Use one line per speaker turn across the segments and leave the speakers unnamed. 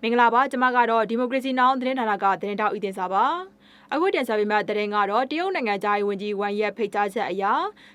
မင်္ဂလာပါကျွန်မကတော့ဒီမိုကရေစီနောင်သတင်းဌာနကသတင်းတောက်ဦးတင်စာပါအခုတင်ဆက်ပေးမယ့်သတင်းကတော့တရုတ်နိုင်ငံသားရေးဝန်ကြီးဝမ်ရဲ့ဖိတ်ကြားချက်အရ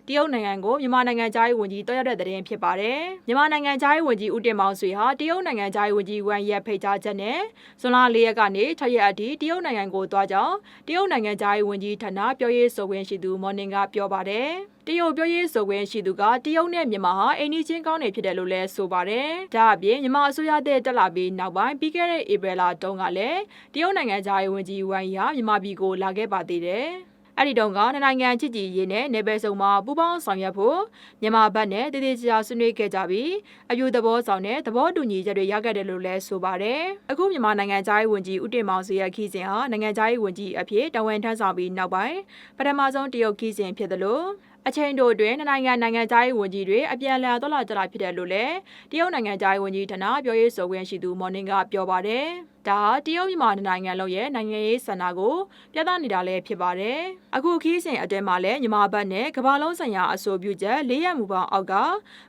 တရုတ်နိုင်ငံကိုမြန်မာနိုင်ငံသားရေးဝန်ကြီးတွားရောက်တဲ့သတင်းဖြစ်ပါတယ်မြန်မာနိုင်ငံသားရေးဝန်ကြီးဦးတင်မောင်ဆွေဟာတရုတ်နိုင်ငံသားရေးဝန်ကြီးဝမ်ရဲ့ဖိတ်ကြားချက်နဲ့ဇွန်လ4ရက်ကနေ6ရက်အထိတရုတ်နိုင်ငံကိုတွားကြောင်းတရုတ်နိုင်ငံသားရေးဝန်ကြီးဌာနပြောရေးဆိုခွင့်ရှိသူမော်နင်ကပြောပါတယ်တရုတ်ပြောရေးဆိုခွင့်ရှိသူကတရုတ်နဲ့မြန်မာဟာအိမ်နီးချင်းကောင်းနေဖြစ်တယ်လို့လည်းဆိုပါတယ်။ဒါအပြင်မြန်မာအစိုးရတဲ့တက်လာပြီးနောက်ပိုင်းပြီးခဲ့တဲ့ဧပြီလတုန်းကလည်းတရုတ်နိုင်ငံသားရေးဝန်ကြီးဝမ်ယာမြန်မာပြည်ကိုလာခဲ့ပါသေးတယ်။အဲ့ဒီတုန်းကနိုင်ငံချစ်ကြည်ရေးနဲ့နေပယ်ဆောင်မှာပူးပေါင်းဆောင်ရွက်ဖို့မြန်မာဘက်နဲ့တည်တည်ကြာဆွေးနွေးခဲ့ကြပြီးအပြူသဘောဆောင်တဲ့သဘောတူညီချက်တွေရခဲ့တယ်လို့လည်းဆိုပါတယ်။အခုမြန်မာနိုင်ငံသားရေးဝန်ကြီးဦးတင်မောင်ဆွေရဲ့ခီးစဉ်ဟာနိုင်ငံသားရေးဝန်ကြီးအဖြစ်တာဝန်ထမ်းဆောင်ပြီးနောက်ပိုင်းပထမဆုံးတရုတ်ခီးစဉ်ဖြစ်တယ်လို့အချိန်တို့တွင်နိုင်ငံသားရေးဝန်ကြီးတွေအပြန်အလှန်တော်လာကြတာဖြစ်တယ်လို့လည်းတရုတ်နိုင်ငံသားရေးဝန်ကြီးဌာနပြောရေးဆိုခွင့်ရှိသူမော်နင်ကပြောပါတယ်။ဒါတရုတ်မြန်မာနိုင်ငံလုံးရဲ့နိုင်ငံရေးစံနာကိုပြသနေတာလည်းဖြစ်ပါတယ်။အခုခီးစဉ်အတွင်းမှာလည်းမြန်မာဘက်နဲ့ကမ္ဘာလုံးဆိုင်ရာအဆိုပြုချက်၄ရက်မူပေါင်းအောက်က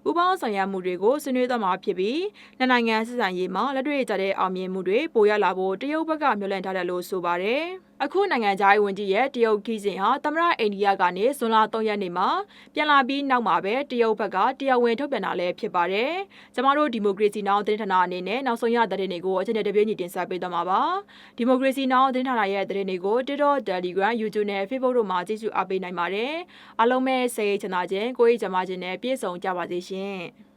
ပူးပေါင်းဆောင်ရွက်မှုတွေကိုဆွေးနွေးသွားမှာဖြစ်ပြီးနိုင်ငံစစ်ဆိုင်ရေးမှာလက်တွေ့ကျတဲ့အောင်မြင်မှုတွေပိုရလာဖို့တရုတ်ဘက်ကမျှော်လင့်ထားတယ်လို့ဆိုပါတယ်။အခုနိုင်ငံသားရေးဝန်ကြီးရဲ့တရုတ်ခီးစဉ်ဟာသမ္မတအိန္ဒိယကနေဇွန်လ3ရက်နေ့မှာပြန်လာပြီးနောက်မှာပဲတရုတ်ဘက်ကတရားဝင်ထုတ်ပြန်တာလည်းဖြစ်ပါတယ်။ကျမတို့ဒီမိုကရေစီနောင်သတင်းဌာနအနေနဲ့နောက်ဆုံးရသတင်းတွေကိုအချိန်နဲ့တပြေးညီတင်ဆက်ပေးသွားမှာပါ။ဒီမိုကရေစီနောင်သတင်းဌာနရဲ့သတင်းတွေကို TikTok, Telegram, YouTube နဲ့ Facebook တို့မှာကြည့်ရှုအားပေးနိုင်ပါတယ်။အားလုံးပဲစိတ်ချမ်းသာခြင်းကိုယ်ရေးကျန်းမာခြင်းနဲ့ပြည့်စုံကြပါစေရှင်။